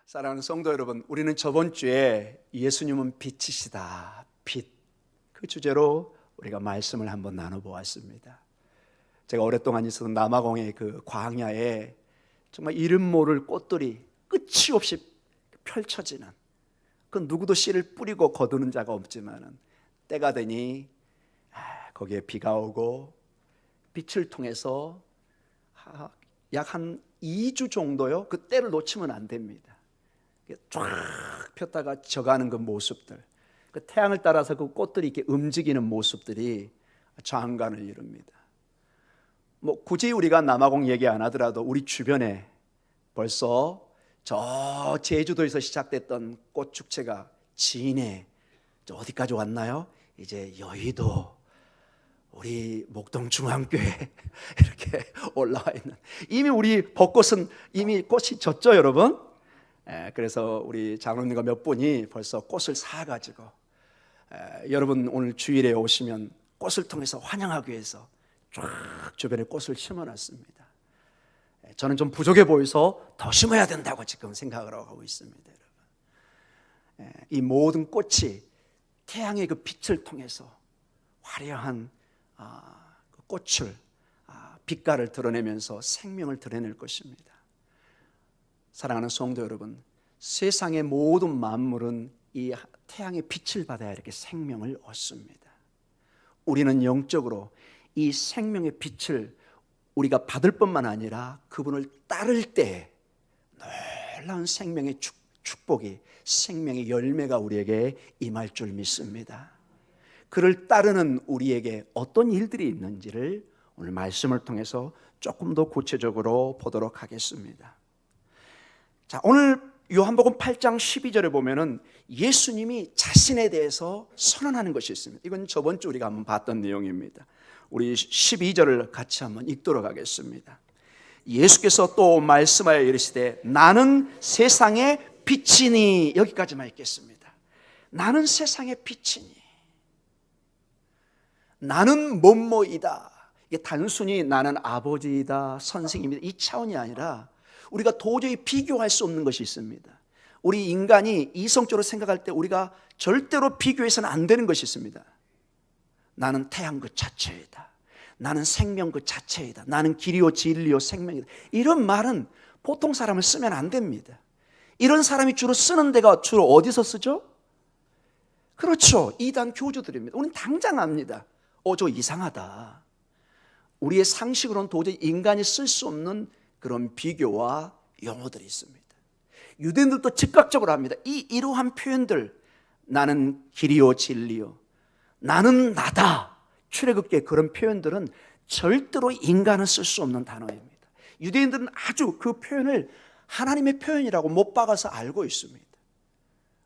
사랑하는 성도 여러분, 우리는 저번 주에 예수님은 빛이시다, 빛, 그 주제로 우리가 말씀을 한번 나눠보았습니다. 제가 오랫동안 있었던 남아공의 그 광야에 정말 이름 모를 꽃들이 끝이 없이 펼쳐지는, 그 누구도 씨를 뿌리고 거두는 자가 없지만은 때가 되니 거기에 비가 오고 빛을 통해서 약 한 2주 정도요, 그 때를 놓치면 안 됩니다. 쫙 폈다가 져가는 그 모습들, 그 태양을 따라서 그 꽃들이 이렇게 움직이는 모습들이 장관을 이룹니다. 뭐 굳이 우리가 남아공 얘기 안 하더라도 우리 주변에 벌써 저 제주도에서 시작됐던 꽃 축제가 진해 어디까지 왔나요? 이제 여의도, 우리 목동중앙교회 이렇게 올라와 있는, 이미 우리 벚꽃은 이미 꽃이 졌죠, 여러분? 그래서 우리 장로님과 몇 분이 벌써 꽃을 사가지고 여러분 오늘 주일에 오시면 꽃을 통해서 환영하기 위해서 쫙 주변에 꽃을 심어놨습니다. 저는 좀 부족해 보여서 더 심어야 된다고 지금 생각을 하고 있습니다, 여러분. 이 모든 꽃이 태양의 그 빛을 통해서 화려한 그 꽃을, 빛깔을 드러내면서 생명을 드러낼 것입니다. 사랑하는 성도 여러분, 세상의 모든 만물은 이 태양의 빛을 받아야 이렇게 생명을 얻습니다. 우리는 영적으로 이 생명의 빛을 우리가 받을 뿐만 아니라 그분을 따를 때 놀라운 생명의 축복이, 생명의 열매가 우리에게 임할 줄 믿습니다. 그를 따르는 우리에게 어떤 일들이 있는지를 오늘 말씀을 통해서 조금 더 구체적으로 보도록 하겠습니다. 자, 오늘 요한복음 8장 12절에 보면은 예수님이 자신에 대해서 선언하는 것이 있습니다. 이건 저번 주 우리가 한번 봤던 내용입니다. 우리 12절을 같이 한번 읽도록 하겠습니다. 예수께서 또 말씀하여 이르시되 나는 세상의 빛이니, 여기까지만 읽겠습니다. 나는 세상의 빛이니, 나는 뭐뭐이다. 이게 단순히 나는 아버지이다, 선생님이다, 이 차원이 아니라 우리가 도저히 비교할 수 없는 것이 있습니다. 우리 인간이 이성적으로 생각할 때 우리가 절대로 비교해서는 안 되는 것이 있습니다. 나는 태양 그 자체이다, 나는 생명 그 자체이다, 나는 길이요 진리요 생명이다, 이런 말은 보통 사람을 쓰면 안 됩니다. 이런 사람이 주로 쓰는 데가 주로 어디서 쓰죠? 그렇죠, 이단 교주들입니다. 우리는 당장 압니다. 저 이상하다. 우리의 상식으로는 도저히 인간이 쓸 수 없는 그런 비교와 용어들이 있습니다. 유대인들도 즉각적으로 합니다. 이러한 표현들, 나는 길이요 진리요, 나는 나다, 출애굽기의 그런 표현들은 절대로 인간은 쓸 수 없는 단어입니다. 유대인들은 아주 그 표현을 하나님의 표현이라고 못 박아서 알고 있습니다.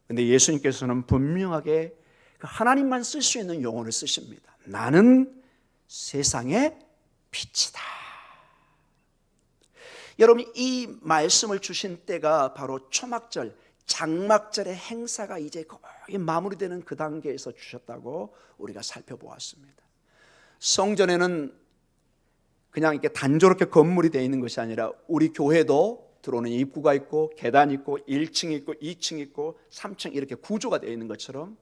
그런데 예수님께서는 분명하게 하나님만 쓸 수 있는 용어를 쓰십니다. 나는 세상의 빛이다. 여러분, 이 말씀을 주신 때가 바로 초막절, 장막절의 행사가 이제 거의 마무리되는 그 단계에서 주셨다고 우리가 살펴보았습니다. 성전에는 그냥 이렇게 단조롭게 건물이 되어 있는 것이 아니라 우리 교회도 들어오는 입구가 있고 계단이 있고 1층이 있고 2층이 있고 3층 이렇게 구조가 되어 있는 것처럼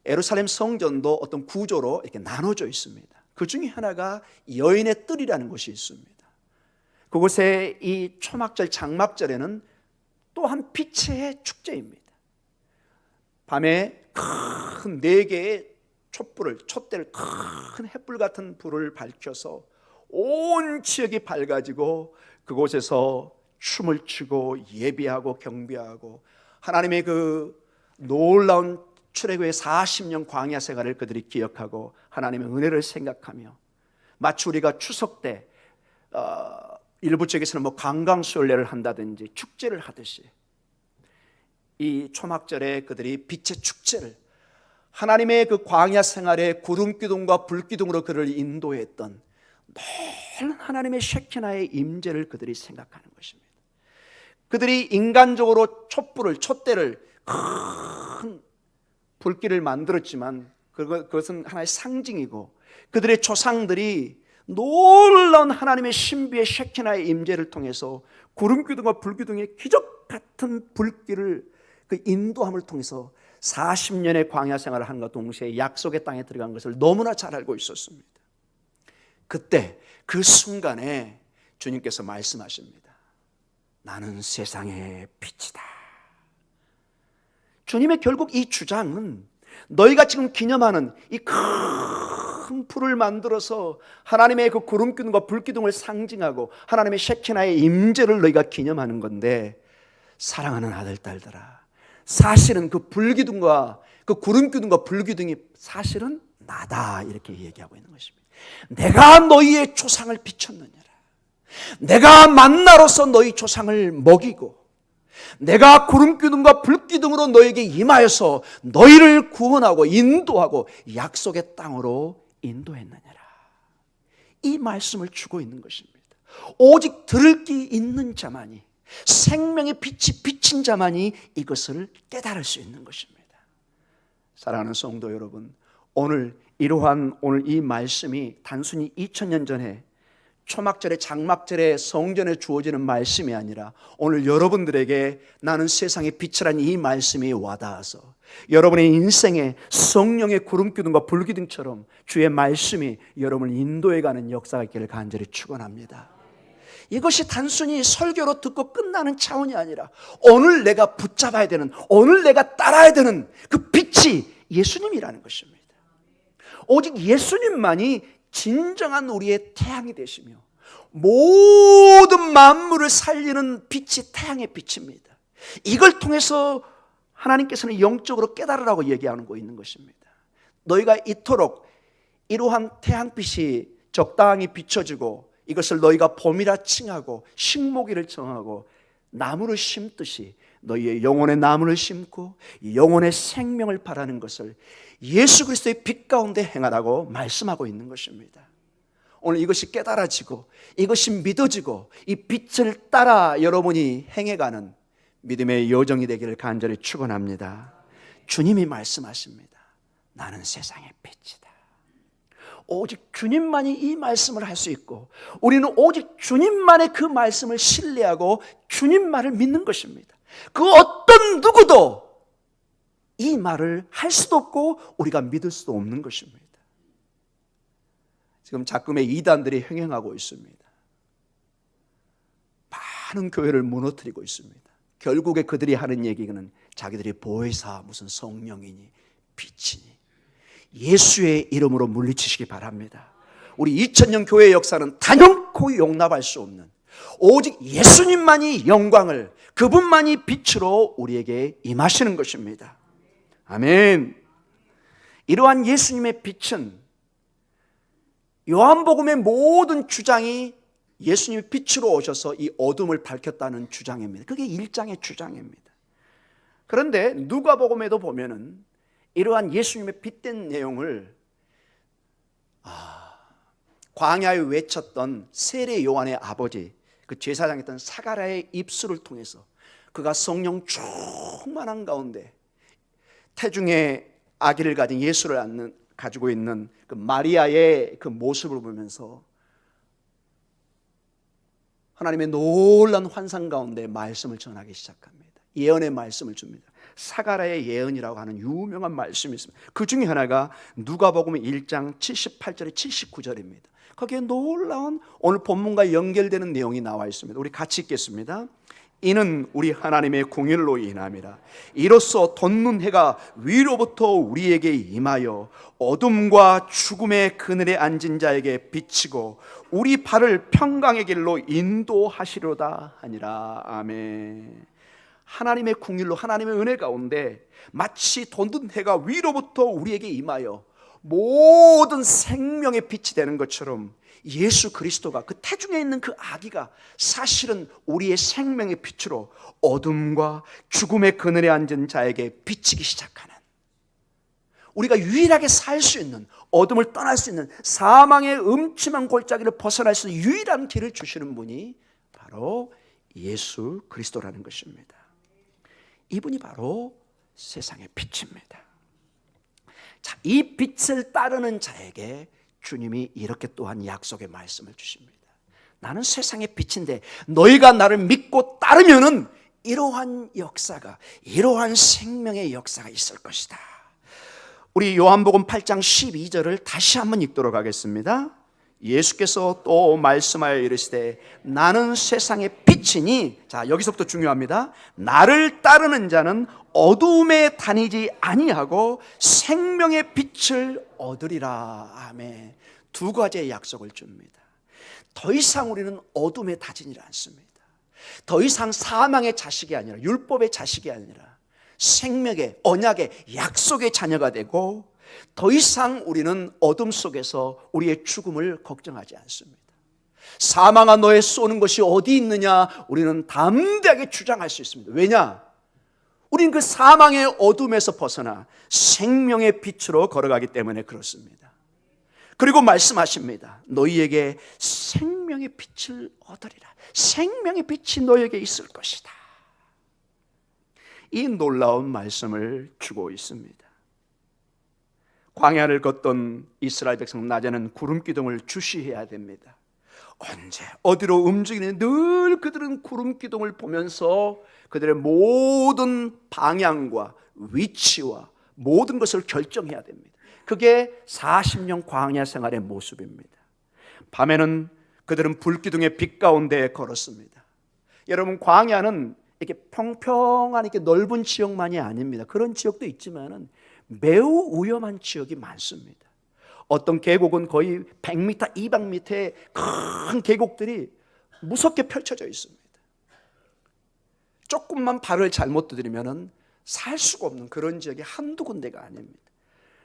예루살렘 성전도 어떤 구조로 이렇게 나눠져 있습니다. 그 중에 하나가 여인의 뜰이라는 곳이 있습니다. 그곳에 이 초막절, 장막절에는 또한 빛의 축제입니다. 밤에 큰 4개의 촛대를, 큰 횃불 같은 불을 밝혀서 온 지역이 밝아지고 그곳에서 춤을 추고 예배하고 경배하고 하나님의 그 놀라운 출애굽의 40년 광야 생활을 그들이 기억하고 하나님의 은혜를 생각하며, 마치 우리가 추석 때 일부 지역에서는 뭐 강강수열례를 한다든지 축제를 하듯이 이 초막절에 그들이 빛의 축제를, 하나님의 그 광야 생활의 구름기둥과 불기둥으로 그를 인도했던 놀라운 하나님의 셰키나의 임재를 그들이 생각하는 것입니다. 그들이 인간적으로 촛대를, 큰 불길을 만들었지만 그것은 하나의 상징이고, 그들의 조상들이 놀라운 하나님의 신비의 셰키나의 임재를 통해서 구름기둥과 불기둥의 기적 같은 같은 불길을 그 인도함을 통해서 40년의 광야 생활을 한과 동시에 약속의 땅에 들어간 것을 너무나 잘 알고 있었습니다. 그때 그 순간에 주님께서 말씀하십니다. 나는 세상의 빛이다. 주님의 결국 이 주장은 너희가 지금 기념하는 이 큰 불을 만들어서 하나님의 그 구름 기둥과 불 기둥을 상징하고 하나님의 셰키나의 임재를 너희가 기념하는 건데, 사랑하는 아들 딸들아, 사실은 그 불기둥과 그 구름 기둥과 불 기둥이 사실은 나다, 이렇게 얘기하고 있는 것입니다. 내가 너희의 조상을 비췄느니라. 내가 만나로서 너희 조상을 먹이고 내가 구름 기둥과 불 기둥으로 너에게 임하여서 너희를 구원하고 인도하고 약속의 땅으로 인도했느니라. 이 말씀을 주고 있는 것입니다. 오직 들을 귀 있는 자만이, 생명의 빛이 비친 자만이 이것을 깨달을 수 있는 것입니다. 사랑하는 성도 여러분, 오늘 이 말씀이 단순히 2000년 전에 초막절에 장막절에 성전에 주어지는 말씀이 아니라 오늘 여러분들에게 나는 세상의 빛이라는 이 말씀이 와닿아서 여러분의 인생에 성령의 구름기둥과 불기둥처럼 주의 말씀이 여러분을 인도해가는 역사가 있기를 간절히 축원합니다. 이것이 단순히 설교로 듣고 끝나는 차원이 아니라 오늘 내가 붙잡아야 되는, 오늘 내가 따라야 되는 그 빛이 예수님이라는 것입니다. 오직 예수님만이 진정한 우리의 태양이 되시며 모든 만물을 살리는 빛이 태양의 빛입니다. 이걸 통해서 하나님께서는 영적으로 깨달으라고 얘기하고 있는 것입니다. 너희가 이토록 이러한 태양빛이 적당히 비춰지고 이것을 너희가 봄이라 칭하고 식목일을 정하고 나무를 심듯이 너희의 영혼의 나무를 심고 영혼의 생명을 바라는 것을 예수 그리스도의 빛 가운데 행하라고 말씀하고 있는 것입니다. 오늘 이것이 깨달아지고 이것이 믿어지고 이 빛을 따라 여러분이 행해가는 믿음의 여정이 되기를 간절히 축원합니다. 주님이 말씀하십니다. 나는 세상의 빛이다. 오직 주님만이 이 말씀을 할 수 있고 우리는 오직 주님만의 그 말씀을 신뢰하고 주님만을 믿는 것입니다. 그 어떤 누구도 이 말을 할 수도 없고 우리가 믿을 수도 없는 것입니다. 지금 작금의 이단들이 횡행하고 있습니다. 많은 교회를 무너뜨리고 있습니다. 결국에 그들이 하는 얘기는 자기들이 보혜사 무슨 성령이니 빛이니 예수의 이름으로 물리치시기 바랍니다. 우리 2000년 교회의 역사는 단연코 용납할 수 없는 오직 예수님만이 영광을, 그분만이 빛으로 우리에게 임하시는 것입니다. 아멘. 이러한 예수님의 빛은 요한복음의 모든 주장이 예수님이 빛으로 오셔서 이 어둠을 밝혔다는 주장입니다. 그게 1장의 주장입니다. 그런데 누가복음에도 보면은 이러한 예수님의 빛된 내용을 광야에 외쳤던 세례 요한의 아버지, 그 제사장이었던 사가랴의 입술을 통해서 그가 성령 충만한 가운데 태중에 아기를 가진 예수를 가지고 있는 그 마리아의 그 모습을 보면서 하나님의 놀라운 환상 가운데 말씀을 전하기 시작합니다. 예언의 말씀을 줍니다. 사가랴의 예언이라고 하는 유명한 말씀이 있습니다. 그 중에 하나가 누가복음 1장 78절에 79절입니다. 거기에 놀라운 오늘 본문과 연결되는 내용이 나와 있습니다. 우리 같이 읽겠습니다. 이는 우리 하나님의 공의로 인함이라. 이로써 돋는 해가 위로부터 우리에게 임하여 어둠과 죽음의 그늘에 앉은 자에게 비치고 우리 발을 평강의 길로 인도하시려다 하니라. 아멘. 하나님의 궁일로, 하나님의 은혜 가운데 마치 돋는 해가 위로부터 우리에게 임하여 모든 생명의 빛이 되는 것처럼 예수 그리스도가, 그 태중에 있는 그 아기가 사실은 우리의 생명의 빛으로 어둠과 죽음의 그늘에 앉은 자에게 비치기 시작하는, 우리가 유일하게 살 수 있는, 어둠을 떠날 수 있는, 사망의 음침한 골짜기를 벗어날 수 있는 유일한 길을 주시는 분이 바로 예수 그리스도라는 것입니다. 이분이 바로 세상의 빛입니다. 자, 이 빛을 따르는 자에게 주님이 이렇게 또한 약속의 말씀을 주십니다. 나는 세상의 빛인데 너희가 나를 믿고 따르면은 이러한 역사가, 이러한 생명의 역사가 있을 것이다. 우리 요한복음 8장 12절을 다시 한번 읽도록 하겠습니다. 예수께서 또 말씀하여 이르시되 나는 세상의 빛이니, 자 여기서부터 중요합니다. 나를 따르는 자는 어두움에 다니지 아니하고 생명의 빛을 얻으리라. 아멘. 두 가지의 약속을 줍니다. 더 이상 우리는 어둠에 다니지 않습니다. 더 이상 사망의 자식이 아니라, 율법의 자식이 아니라 생명의, 언약의, 약속의 자녀가 되고, 더 이상 우리는 어둠 속에서 우리의 죽음을 걱정하지 않습니다. 사망아 너의 쏘는 것이 어디 있느냐, 우리는 담대하게 주장할 수 있습니다. 왜냐? 우리는 그 사망의 어둠에서 벗어나 생명의 빛으로 걸어가기 때문에 그렇습니다. 그리고 말씀하십니다. 너희에게 생명의 빛을 얻으리라. 생명의 빛이 너희에게 있을 것이다. 이 놀라운 말씀을 주고 있습니다. 광야를 걷던 이스라엘 백성, 낮에는 구름 기둥을 주시해야 됩니다. 언제 어디로 움직이는, 늘 그들은 구름 기둥을 보면서 그들의 모든 방향과 위치와 모든 것을 결정해야 됩니다. 그게 40년 광야 생활의 모습입니다. 밤에는 그들은 불기둥의 빛 가운데 걸었습니다. 여러분, 광야는 이렇게 평평한 이렇게 넓은 지역만이 아닙니다. 그런 지역도 있지만은 매우 위험한 지역이 많습니다. 어떤 계곡은 거의 100m, 200m의 큰 계곡들이 무섭게 펼쳐져 있습니다. 조금만 발을 잘못 들이면은 살 수가 없는 그런 지역이 한두 군데가 아닙니다.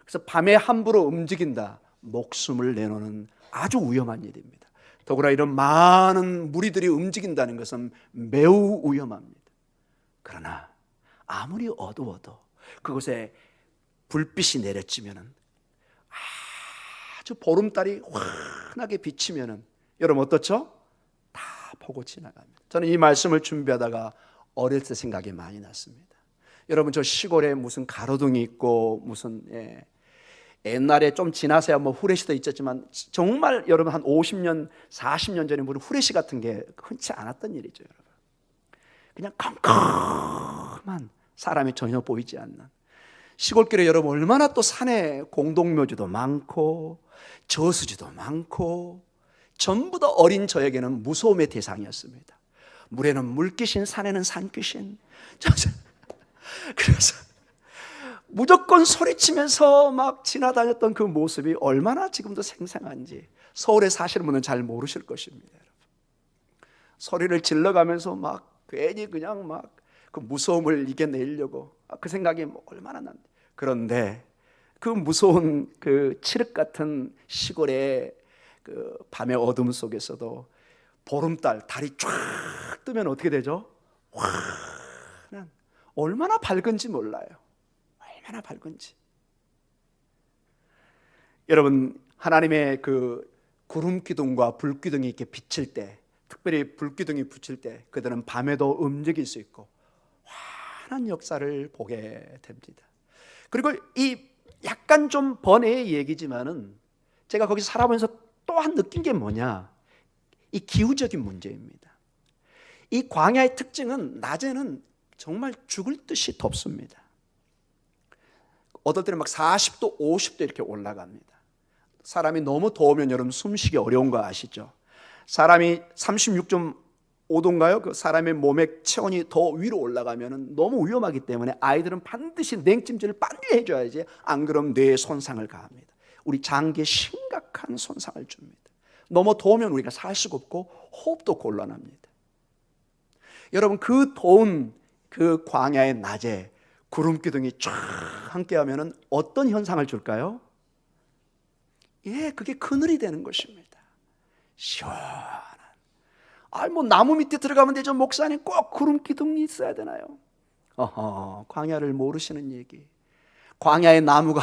그래서 밤에 함부로 움직인다, 목숨을 내놓는 아주 위험한 일입니다. 더구나 이런 많은 무리들이 움직인다는 것은 매우 위험합니다. 그러나 아무리 어두워도 그곳에 불빛이 내려지면은, 아주 보름달이 환하게 비치면은 여러분 어떻죠? 다 보고 지나갑니다. 저는 이 말씀을 준비하다가 어릴 때 생각이 많이 났습니다. 여러분, 저 시골에 무슨 가로등이 있고 무슨 옛날에 좀 지나서야 뭐 후레쉬도 있었지만, 정말 여러분 한 50년, 40년 전에 무슨 후레쉬 같은 게 흔치 않았던 일이죠. 여러분, 그냥 컴컴한, 사람이 전혀 보이지 않는 시골길에, 여러분 얼마나 또 산에 공동묘지도 많고 저수지도 많고, 전부 다 어린 저에게는 무서움의 대상이었습니다. 물에는 물귀신, 산에는 산귀신. 그래서 무조건 소리치면서 막 지나다녔던 그 모습이 얼마나 지금도 생생한지 서울에 사시는 분은 잘 모르실 것입니다. 여러분, 소리를 질러가면서 막 괜히 그냥 막 그 무서움을 이겨내려고, 그 생각이 얼마나 난. 그런데 그 무서운 그 칠흑 같은 시골의 그 밤의 어둠 속에서도 보름달, 달이 쫙 뜨면 어떻게 되죠? 환한, 얼마나 밝은지 몰라요. 얼마나 밝은지. 여러분, 하나님의 그 구름 기둥과 불 기둥이 이렇게 비칠 때, 특별히 불 기둥이 비칠 때 그들은 밤에도 움직일 수 있고 환한 역사를 보게 됩니다. 그리고 이 약간 좀 번외의 얘기지만은 제가 거기서 살아보면서 또한 느낀 게 뭐냐, 이 기후적인 문제입니다. 이 광야의 특징은 낮에는 정말 죽을 듯이 덥습니다. 어떨 때는 막 40도, 50도 이렇게 올라갑니다. 사람이 너무 더우면 여러분 숨쉬기 어려운 거 아시죠? 사람이 36.5도인가요? 그 사람의 몸의 체온이 더 위로 올라가면 너무 위험하기 때문에 아이들은 반드시 냉찜질을 빨리 해줘야지, 안 그러면 뇌에 손상을 가합니다. 우리 장기에 심각한 손상을 줍니다. 너무 더우면 우리가 살 수가 없고 호흡도 곤란합니다. 여러분, 그 더운 그 광야의 낮에 구름 기둥이 쫙 함께하면 어떤 현상을 줄까요? 그게 그늘이 되는 것입니다. 시원한. 뭐 나무 밑에 들어가면 되죠. 목사님, 꼭 구름 기둥이 있어야 되나요? 광야를 모르시는 얘기. 광야에 나무가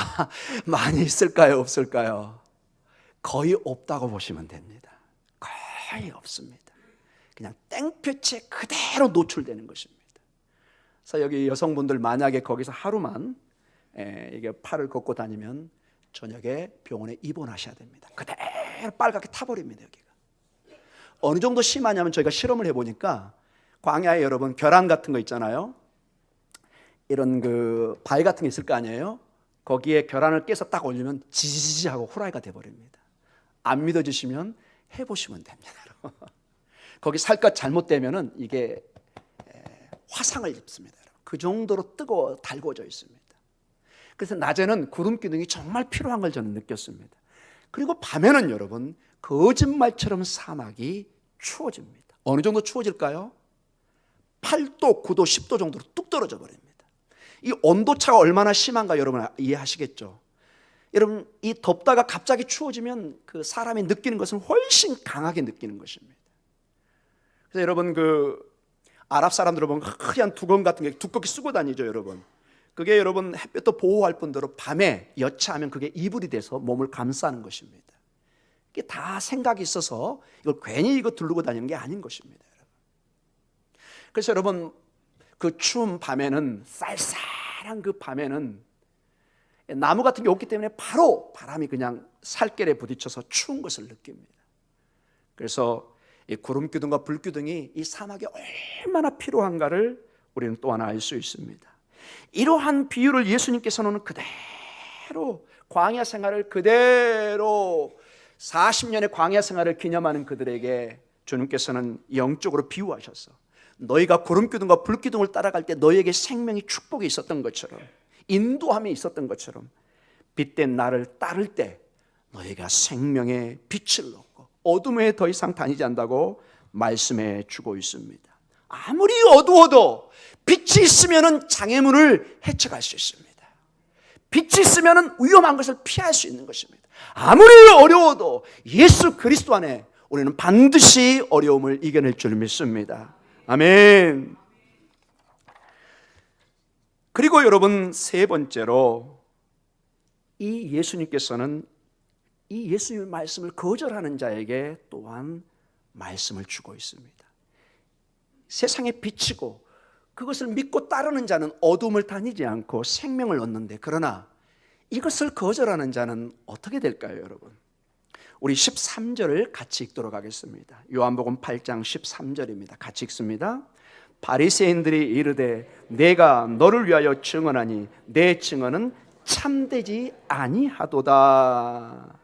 많이 있을까요, 없을까요? 거의 없다고 보시면 됩니다. 거의 없습니다. 그냥 땡볕에 그대로 노출되는 것입니다. 그래서 여기 여성분들 만약에 거기서 하루만 이게 팔을 걷고 다니면 저녁에 병원에 입원하셔야 됩니다. 그대로 빨갛게 타버립니다. 여기가 어느 정도 심하냐면, 저희가 실험을 해보니까 광야에 여러분 계란 같은 거 있잖아요. 이런 그 바위 같은 게 있을 거 아니에요. 거기에 계란을 깨서 딱 올리면 지지지하고 후라이가 돼버립니다. 안 믿어지시면 해보시면 됩니다. 거기 살갗 잘못되면은 이게 화상을 입습니다. 그 정도로 뜨거워 달궈져 있습니다. 그래서 낮에는 구름 기둥이 정말 필요한 걸 저는 느꼈습니다. 그리고 밤에는 여러분 거짓말처럼 사막이 추워집니다. 어느 정도 추워질까요? 8도, 9도, 10도 정도로 뚝 떨어져 버립니다. 이 온도차가 얼마나 심한가 여러분 이해하시겠죠? 여러분 이 덥다가 갑자기 추워지면 그 사람이 느끼는 것은 훨씬 강하게 느끼는 것입니다. 그래서 여러분 그 아랍 사람들 보면 하얀 두건 같은 게 두껍게 쓰고 다니죠 여러분. 그게 여러분 햇볕도 보호할 뿐더러 밤에 여차하면 그게 이불이 돼서 몸을 감싸는 것입니다. 이게 다 생각이 있어서 이걸 괜히 이거 두르고 다니는 게 아닌 것입니다. 그래서 여러분 그 추운 밤에는 쌀쌀한 그 밤에는 나무 같은 게 없기 때문에 바로 바람이 그냥 살결에 부딪혀서 추운 것을 느낍니다. 그래서 이 구름 기둥과 불 기둥이 이 사막에 얼마나 필요한가를 우리는 또 하나 알 수 있습니다. 이러한 비유를 예수님께서는 그대로 광야 생활을 그대로 40년의 광야 생활을 기념하는 그들에게 주님께서는 영적으로 비유하셔서 너희가 구름 기둥과 불 기둥을 따라갈 때 너희에게 생명의 축복이 있었던 것처럼 인도함이 있었던 것처럼 빛된 나를 따를 때 너희가 생명의 빛을 얻고 어둠에 더 이상 다니지 않는다고 말씀해 주고 있습니다. 아무리 어두워도 빛이 있으면 장애물을 헤쳐갈 수 있습니다. 빛이 있으면 위험한 것을 피할 수 있는 것입니다. 아무리 어려워도 예수 그리스도 안에 우리는 반드시 어려움을 이겨낼 줄 믿습니다. 아멘. 그리고 여러분 세 번째로 이 예수님께서는 이 예수님의 말씀을 거절하는 자에게 또한 말씀을 주고 있습니다. 세상에 비치고 그것을 믿고 따르는 자는 어둠을 다니지 않고 생명을 얻는데 그러나 이것을 거절하는 자는 어떻게 될까요 여러분? 우리 13절을 같이 읽도록 하겠습니다. 요한복음 8장 13절입니다. 같이 읽습니다. 바리새인들이 이르되 내가 너를 위하여 증언하니 내 증언은 참되지 아니하도다.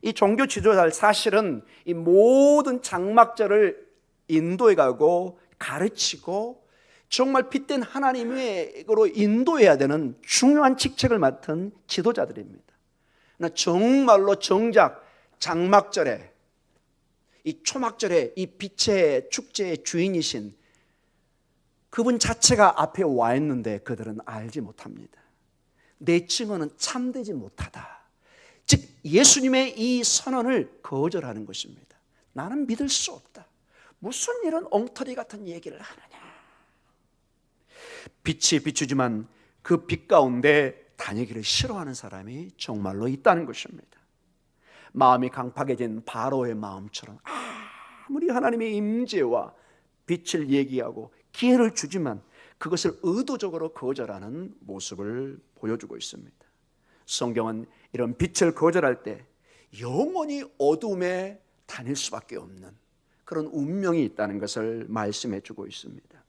이 종교 지도자들 사실은 이 모든 장막절을 인도해 가고 가르치고 정말 빛된 하나님으로 인도해야 되는 중요한 직책을 맡은 지도자들입니다. 정말로 정작 장막절에 이 초막절에 이 빛의 축제의 주인이신 그분 자체가 앞에 와 있는데 그들은 알지 못합니다. 내 증언은 참되지 못하다. 즉 예수님의 이 선언을 거절하는 것입니다. 나는 믿을 수 없다. 무슨 이런 엉터리 같은 얘기를 하느냐. 빛이 비추지만 그 빛 가운데 다니기를 싫어하는 사람이 정말로 있다는 것입니다. 마음이 강팍해진 바로의 마음처럼 아무리 하나님의 임재와 빛을 얘기하고 기회를 주지만 그것을 의도적으로 거절하는 모습을 보여주고 있습니다. 성경은 이런 빛을 거절할 때 영원히 어둠에 다닐 수밖에 없는 그런 운명이 있다는 것을 말씀해 주고 있습니다.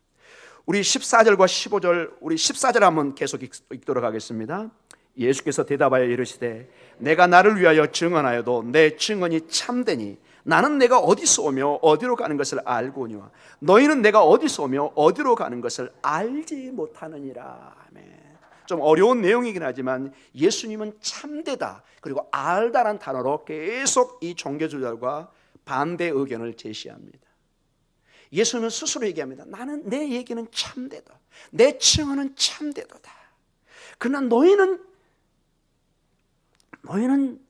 우리 14절과 15절, 우리 14절 한번 계속 읽도록 하겠습니다. 예수께서 대답하여 이르시되 내가 나를 위하여 증언하여도 내 증언이 참되니 나는 내가 어디서 오며 어디로 가는 것을 알고니와 너희는 내가 어디서 오며 어디로 가는 것을 알지 못하느니라. 아멘. 좀 어려운 내용이긴 하지만 예수님은 참되다 그리고 알다라는 단어로 계속 이 종교주의자들과 반대 의견을 제시합니다. 예수님은 스스로 얘기합니다. 나는 내 얘기는 참되다. 내 증언은 참되도다. 그러나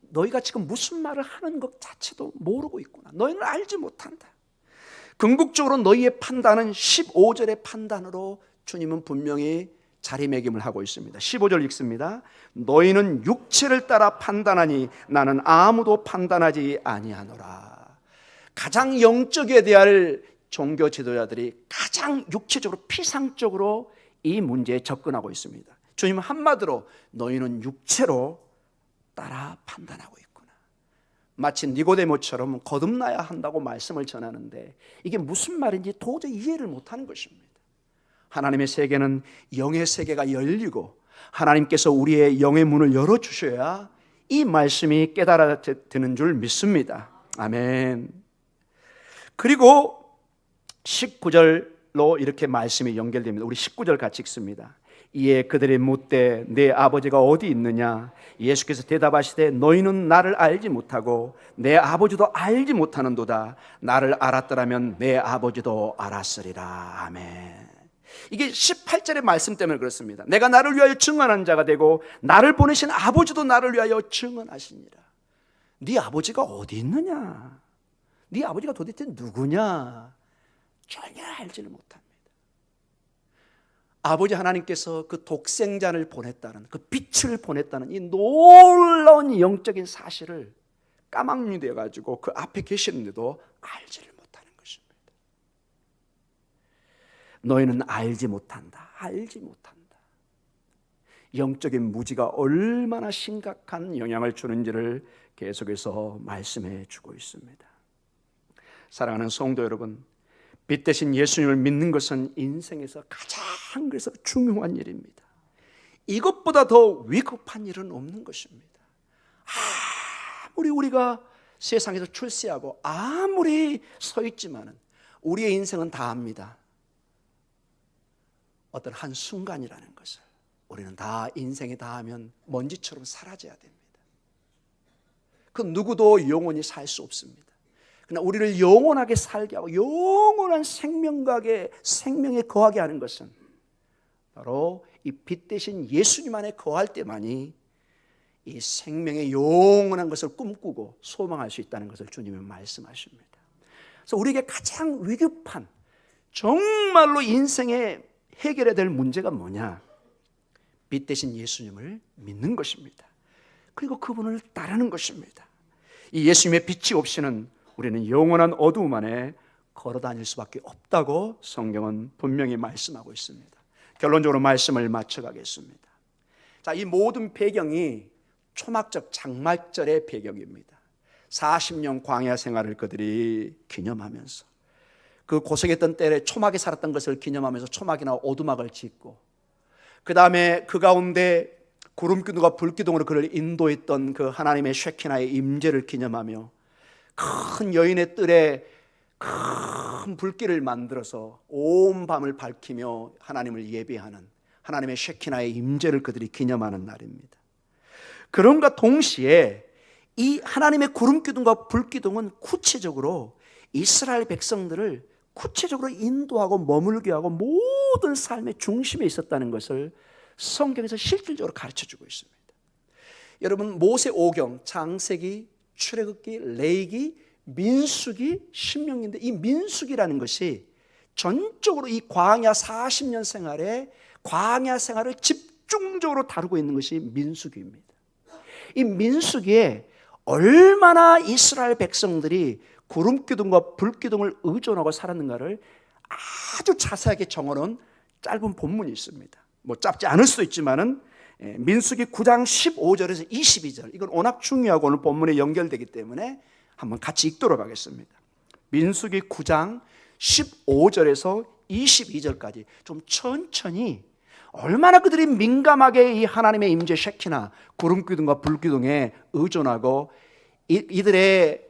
너희가 지금 무슨 말을 하는 것 자체도 모르고 있구나. 너희는 알지 못한다. 궁극적으로 너희의 판단은 15절의 판단으로 주님은 분명히 자리매김을 하고 있습니다. 15절 읽습니다. 너희는 육체를 따라 판단하니 나는 아무도 판단하지 아니하노라. 가장 영적에 대한 종교 지도자들이 가장 육체적으로 피상적으로 이 문제에 접근하고 있습니다. 주님은 한마디로 너희는 육체로 따라 판단하고 있구나. 마치 니고데모처럼 거듭나야 한다고 말씀을 전하는데 이게 무슨 말인지 도저히 이해를 못하는 것입니다. 하나님의 세계는 영의 세계가 열리고 하나님께서 우리의 영의 문을 열어주셔야 이 말씀이 깨달아지는 줄 믿습니다. 아멘. 그리고 19절로 이렇게 말씀이 연결됩니다. 우리 19절 같이 읽습니다. 이에 그들이 묻되 내 아버지가 어디 있느냐? 예수께서 대답하시되 너희는 나를 알지 못하고 내 아버지도 알지 못하는도다. 나를 알았더라면 내 아버지도 알았으리라. 아멘. 이게 18절의 말씀 때문에 그렇습니다. 내가 나를 위하여 증언하는 자가 되고 나를 보내신 아버지도 나를 위하여 증언하시니라. 네 아버지가 어디 있느냐? 네 아버지가 도대체 누구냐? 전혀 알지를 못합니다. 아버지 하나님께서 그 독생자를 보냈다는, 그 빛을 보냈다는 이 놀라운 영적인 사실을 까막눈이 되어가지고 그 앞에 계시는데도 알지를 못하는 것입니다. 너희는 알지 못한다. 알지 못한다. 영적인 무지가 얼마나 심각한 영향을 주는지를 계속해서 말씀해 주고 있습니다. 사랑하는 성도 여러분, 빛 대신 예수님을 믿는 것은 인생에서 가장 그래서 중요한 일입니다. 이것보다 더 위급한 일은 없는 것입니다. 아무리 우리가 세상에서 출세하고 아무리 서 있지만은 우리의 인생은 다 압니다. 어떤 한 순간이라는 것을 우리는 다 인생에 다 하면 먼지처럼 사라져야 됩니다. 그 누구도 영원히 살 수 없습니다. 그러나 우리를 영원하게 살게 하고 영원한 생명에 거하게 하는 것은 바로 이 빛 대신 예수님 안에 거할 때만이 이 생명의 영원한 것을 꿈꾸고 소망할 수 있다는 것을 주님은 말씀하십니다. 그래서 우리에게 가장 위급한 정말로 인생에 해결해야 될 문제가 뭐냐? 빛 대신 예수님을 믿는 것입니다. 그리고 그분을 따르는 것입니다. 이 예수님의 빛이 없이는 우리는 영원한 어두움 안에 걸어 다닐 수밖에 없다고 성경은 분명히 말씀하고 있습니다. 결론적으로 말씀을 마쳐가겠습니다. 자, 이 모든 배경이 초막적 장막절의 배경입니다. 40년 광야 생활을 그들이 기념하면서 그 고생했던 때에 초막에 살았던 것을 기념하면서 초막이나 오두막을 짓고 그 다음에 그 가운데 구름기둥과 불기둥으로 그를 인도했던 그 하나님의 쉐키나의 임재를 기념하며 큰 여인의 뜰에 큰 불길을 만들어서 온 밤을 밝히며 하나님을 예배하는 하나님의 쉐키나의 임재를 그들이 기념하는 날입니다. 그럼과 동시에 이 하나님의 구름기둥과 불기둥은 구체적으로 이스라엘 백성들을 구체적으로 인도하고 머물게 하고 모든 삶의 중심에 있었다는 것을 성경에서 실질적으로 가르쳐주고 있습니다. 여러분, 모세오경, 창세기, 출애굽기, 레위기, 민수기, 신명기인데 이 민수기라는 것이 전적으로 이 광야 40년 생활에 광야 생활을 집중적으로 다루고 있는 것이 민수기입니다. 이 민수기에 얼마나 이스라엘 백성들이 구름기둥과 불기둥을 의존하고 살았는가를 아주 자세하게 정어놓은 짧은 본문이 있습니다. 뭐 짧지 않을 수도 있지만은 민수기 9장 15절에서 22절, 이건 워낙 중요하고 오늘 본문에 연결되기 때문에 한번 같이 읽도록 하겠습니다. 민수기 9장 15절에서 22절까지 좀 천천히 얼마나 그들이 민감하게 이 하나님의 임재 쉐키나 구름기둥과 불기둥에 의존하고 이들의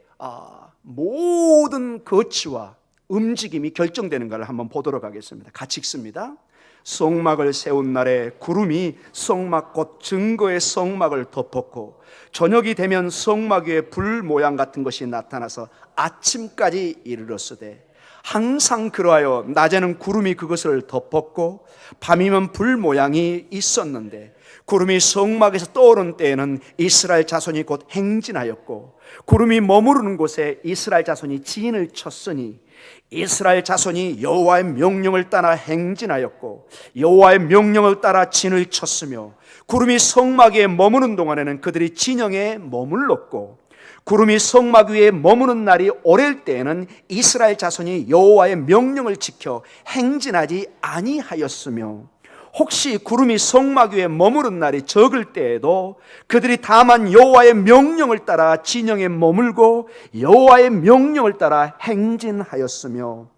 모든 거치와 움직임이 결정되는가를 한번 보도록 하겠습니다. 같이 읽습니다. 성막을 세운 날에 구름이 성막 곧 증거의 성막을 덮었고 저녁이 되면 성막 위에 불 모양 같은 것이 나타나서 아침까지 이르렀으되 항상 그러하여 낮에는 구름이 그것을 덮었고 밤이면 불 모양이 있었는데 구름이 성막에서 떠오른 때에는 이스라엘 자손이 곧 행진하였고 구름이 머무르는 곳에 이스라엘 자손이 진을 쳤으니 이스라엘 자손이 여호와의 명령을 따라 행진하였고 여호와의 명령을 따라 진을 쳤으며 구름이 성막 위에 머무는 동안에는 그들이 진영에 머물렀고 구름이 성막 위에 머무는 날이 오랠 때에는 이스라엘 자손이 여호와의 명령을 지켜 행진하지 아니하였으며 혹시 구름이 성막 위에 머무른 날이 적을 때에도 그들이 다만 여호와의 명령을 따라 진영에 머물고 여호와의 명령을 따라 행진하였으며,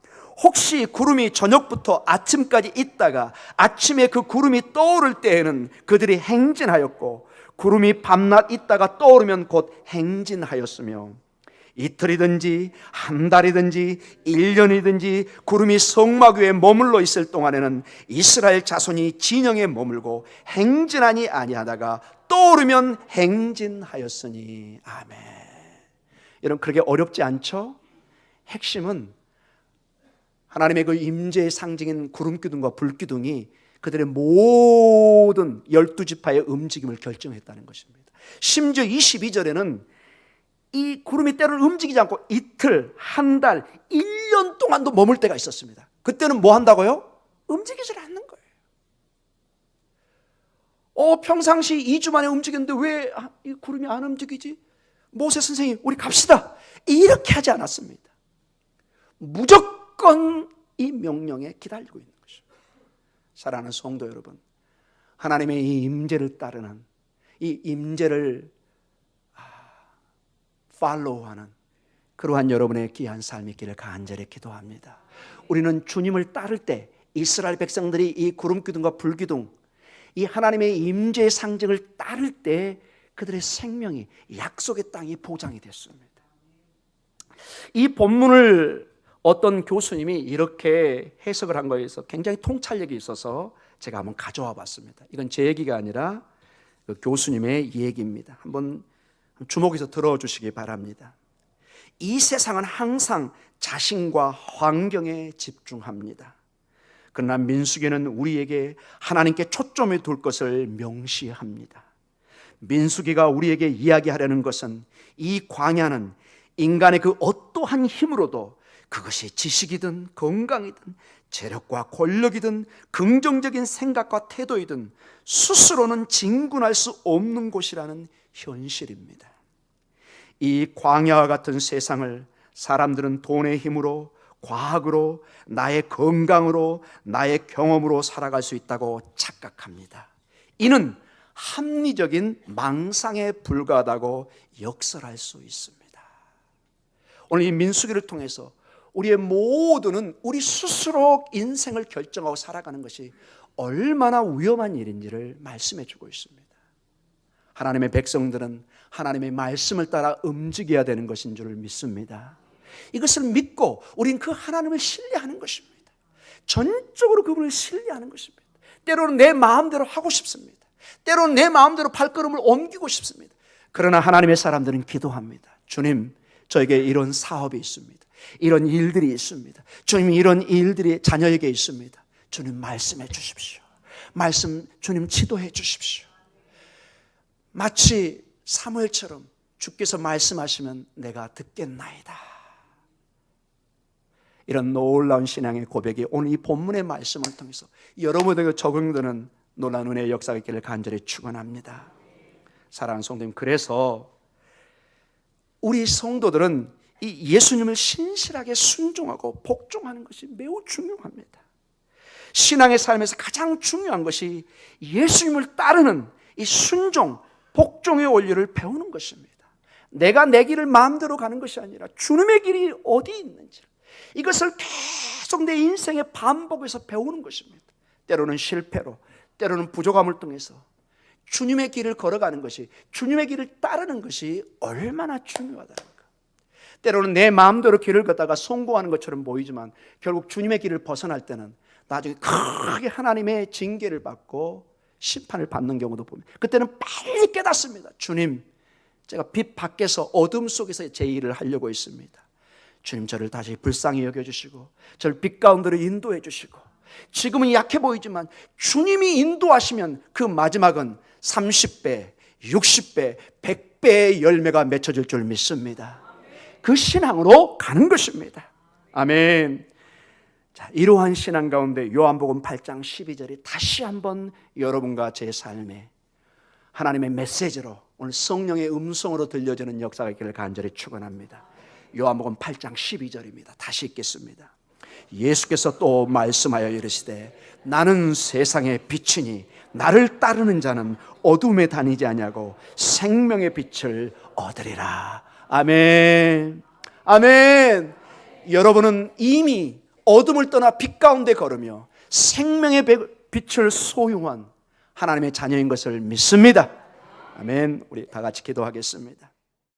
혹시 구름이 저녁부터 아침까지 있다가 아침에 그 구름이 떠오를 때에는 그들이 행진하였고, 구름이 밤낮 있다가 떠오르면 곧 행진하였으며, 이틀이든지 한 달이든지 1년이든지 구름이 성막 위에 머물러 있을 동안에는 이스라엘 자손이 진영에 머물고 행진하니 아니하다가 떠오르면 행진하였으니. 아멘. 여러분, 그렇게 어렵지 않죠? 핵심은 하나님의 그 임재의 상징인 구름기둥과 불기둥이 그들의 모든 12지파의 움직임을 결정했다는 것입니다. 심지어 22절에는 이 구름이 때로는 움직이지 않고 이틀, 한 달, 1년 동안도 머물 때가 있었습니다. 그때는 뭐 한다고요? 움직이질 않는 거예요. 평상시 2주 만에 움직였는데 왜 이 구름이 안 움직이지? 모세 선생님, 우리 갑시다. 이렇게 하지 않았습니다. 무조건 이 명령에 기다리고 있는 것입니다. 사랑하는 성도 여러분, 하나님의 이 임재를 따르는, 이 임재를 팔로우하는 그러한 여러분의 귀한 삶이 있기를 간절히 기도합니다. 우리는 주님을 따를 때 이스라엘 백성들이 이 구름기둥과 불기둥, 이 하나님의 임재의 상징을 따를 때 그들의 생명이, 약속의 땅이 보장이 됐습니다. 이 본문을 어떤 교수님이 이렇게 해석을 한 거에 있어서 굉장히 통찰력이 있어서 제가 한번 가져와 봤습니다. 이건 제 얘기가 아니라 그 교수님의 얘기입니다. 한번 주목해서 들어주시기 바랍니다. 이 세상은 항상 자신과 환경에 집중합니다. 그러나 민수기는 우리에게 하나님께 초점을 둘 것을 명시합니다. 민수기가 우리에게 이야기하려는 것은 이 광야는 인간의 그 어떠한 힘으로도, 그것이 지식이든 건강이든 재력과 권력이든 긍정적인 생각과 태도이든 스스로는 진군할 수 없는 곳이라는 현실입니다. 이 광야와 같은 세상을 사람들은 돈의 힘으로, 과학으로, 나의 건강으로, 나의 경험으로 살아갈 수 있다고 착각합니다. 이는 합리적인 망상에 불과하다고 역설할 수 있습니다. 오늘 이 민수기를 통해서 우리의 모두는 우리 스스로 인생을 결정하고 살아가는 것이 얼마나 위험한 일인지를 말씀해 주고 있습니다. 하나님의 백성들은 하나님의 말씀을 따라 움직여야 되는 것인 줄 믿습니다. 이것을 믿고 우린 그 하나님을 신뢰하는 것입니다. 전적으로 그분을 신뢰하는 것입니다. 때로는 내 마음대로 하고 싶습니다. 때로는 내 마음대로 발걸음을 옮기고 싶습니다. 그러나 하나님의 사람들은 기도합니다. 주님, 저에게 이런 사업이 있습니다. 이런 일들이 있습니다. 주님, 이런 일들이 자녀에게 있습니다. 주님, 말씀해 주십시오. 주님, 지도해 주십시오. 마치 사무엘처럼 주께서 말씀하시면 내가 듣겠나이다. 이런 놀라운 신앙의 고백이 오늘 이 본문의 말씀을 통해서 여러분에게 적용되는 놀라운 은혜의 역사가 있기를 간절히 축원합니다. 사랑하는 성도님, 그래서 우리 성도들은 이 예수님을 신실하게 순종하고 복종하는 것이 매우 중요합니다. 신앙의 삶에서 가장 중요한 것이 예수님을 따르는 이 순종, 복종의 원리를 배우는 것입니다. 내가 내 길을 마음대로 가는 것이 아니라 주님의 길이 어디 있는지, 이것을 계속 내 인생의 반복해서 배우는 것입니다. 때로는 실패로, 때로는 부족함을 통해서 주님의 길을 걸어가는 것이, 주님의 길을 따르는 것이 얼마나 중요하다는가. 때로는 내 마음대로 길을 걷다가 성공하는 것처럼 보이지만 결국 주님의 길을 벗어날 때는 나중에 크게 하나님의 징계를 받고 심판을 받는 경우도 봅니다. 그때는 빨리 깨닫습니다. 주님, 제가 빛 밖에서 어둠 속에서 제 일을 하려고 있습니다. 주님, 저를 다시 불쌍히 여겨주시고 저를 빛 가운데로 인도해 주시고, 지금은 약해 보이지만 주님이 인도하시면 그 마지막은 30배, 60배, 100배의 열매가 맺혀질 줄 믿습니다. 그 신앙으로 가는 것입니다. 아멘. 자, 이러한 신앙 가운데 요한복음 8장 12절이 다시 한번 여러분과 제 삶에 하나님의 메시지로, 오늘 성령의 음성으로 들려지는 역사가 있기를 간절히 축원합니다. 요한복음 8장 12절입니다. 다시 읽겠습니다. 예수께서 또 말씀하여 이르시되 나는 세상의 빛이니 나를 따르는 자는 어둠에 다니지 아니하고 생명의 빛을 얻으리라. 아멘. 아멘. 여러분은 이미 어둠을 떠나 빛 가운데 걸으며 생명의 빛을 소유한 하나님의 자녀인 것을 믿습니다. 아멘. 우리 다 같이 기도하겠습니다.